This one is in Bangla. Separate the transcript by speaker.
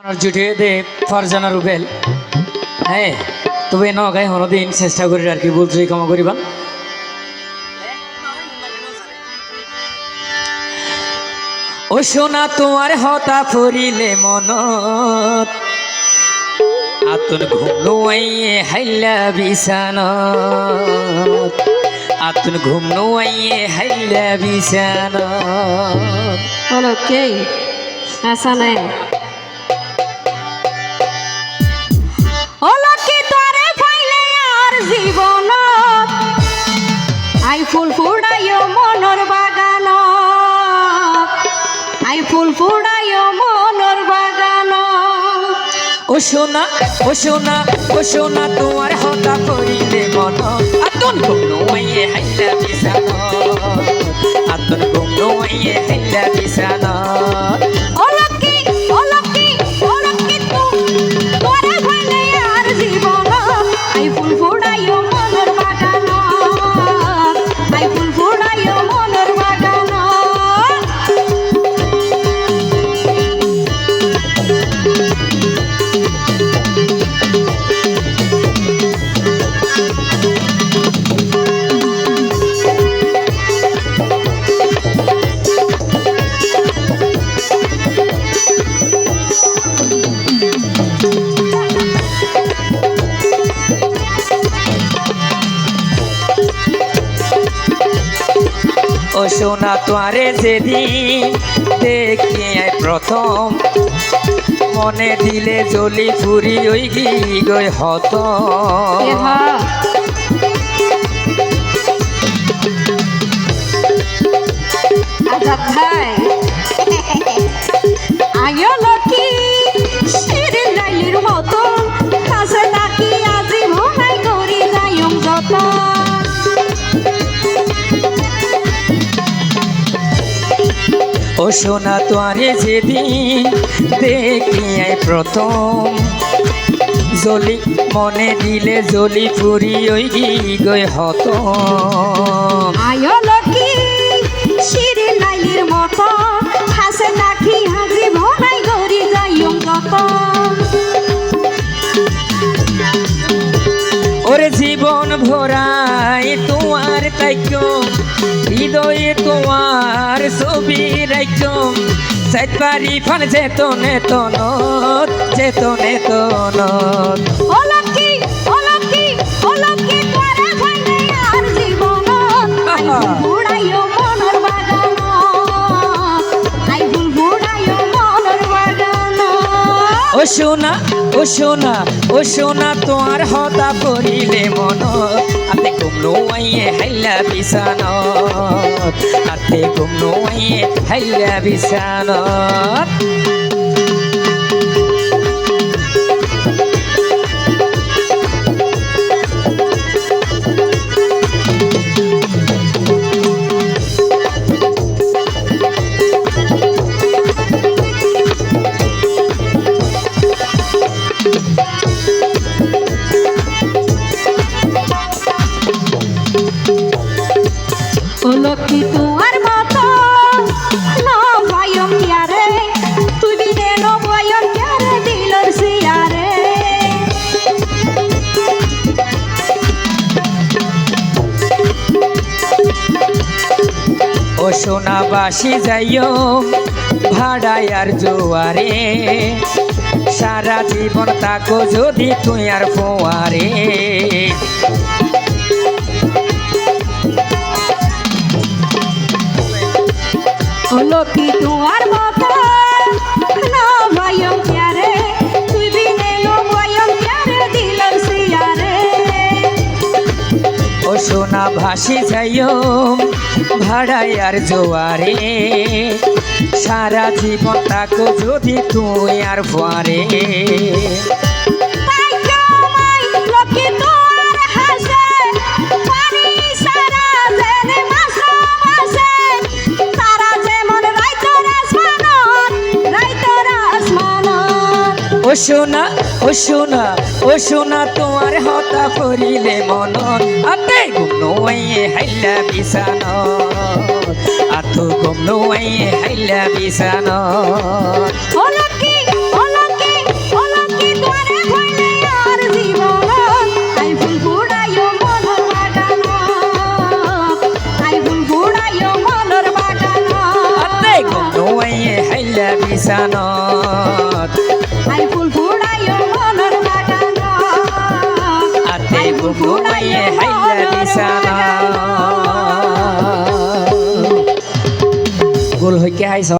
Speaker 1: জুটে দে ফারজানা রুবেল হ্যাঁ তবে নগাই হনদিন চেষ্টা করি আর কি বলছি ক্ষমা করিবা ও সোনা তোমার হতা ফুরিলে মনত আতুন ঘুমনুয়াইয়ে হাইলা বিছানত আতুন ঘুমনুয়াইয়ে হাইলা বিছানত
Speaker 2: হলো কে আসা নাই হলো কি তোরে পাইলে আর জীবন আই ফুল ফুড়াইও মনর বাগান আই ফুল ফুড়াইও মনর বাগান
Speaker 1: ও সোনা ও সোনা ও সোনা তোমার হতা করিলে মন আতন ঘুমনুয়াইয়ে হাইলা বিছানত আতন ঘুমনুয়াইয়ে হাইলা বিছানত
Speaker 2: হলো কি তোরে পাইলে আর জীবন আই ফুল ফুড়াইও মনর বাগান আই ফুল ফুড়াইও মনর বাগান
Speaker 1: ও সোনা তোয়ারে যেদিন দেখি প্রথম মনে দিলে জলি ফুরি ওই গই হত
Speaker 2: আজাদ ভাই আয়ো লকি শিরিন লাইলির মতন কাছে নাকি আজি মনাই করি যাইম যত
Speaker 1: ও সোনা তোয়ারে যেদিন দেখি প্রথম জলি মনে দিলে জলি ফুরি ওই গই হত
Speaker 2: আয়ো লকি শিরিন লাইলির মতন কাছে নাকি আজি মনাই করি যাইম যত
Speaker 1: ওরে জীবন ভরাই তোমার তাইক্য হৃদয়ে তোমার ছবি রাইক্য সাইড পারি ফান যেতনে তনত যেতনে তনত
Speaker 2: অলকি তোরে ভাইলে আর জীবন আই বুড়াইও মনর বাগান আই বুড়াইও মনর বাগান
Speaker 1: ও সোনা ও সোনা ও সোনা তোমার হতা পড়িলে মন আতে ঘুমনো আইয়ে হাইলা বিছানত আতে ঘুমনো আইয়ে হাইলা বিছানত
Speaker 2: অলকি তোমার মতো না ভাইম ইয়ারে তুই বিনে ন ভাইম ইয়ারে দিলর সিয়ারে
Speaker 1: ও সোনা বাসি যাইও ভাড়ায় আর জোয়ারে সারা জীবন তাকো যদি তুই আর ফোয়ারে
Speaker 2: অলকি তোমার মতো না ভাইম ইয়ারে তুই বিনে ন ভাইম ইয়ারে দিলর সিয়ারে
Speaker 1: ও সোনা ভাসি যাইও ভাড়ায় আর জোয়ারে সারা জীবন তাকো যদি তুই আর ফোয়ারে
Speaker 2: লকি তোর হাসে পানি সারা জেনে মাসো মাসে তারা যেমন রাইতর আসমান
Speaker 1: ও সোনা ও সোনা ও সোনা তোমার হতা করিলে মন আতে ঘুমনো আইয়ে হাইলা বিছানত আতো ঘুমনো আইয়ে হাইলা বিছানত
Speaker 2: অলকি
Speaker 1: বিছানত
Speaker 2: আই ফুল ফুড়াইও মনের বাগান
Speaker 1: আতে ঘুমাইয়ে হাইলা বিছানত গোল হইকে হাইছ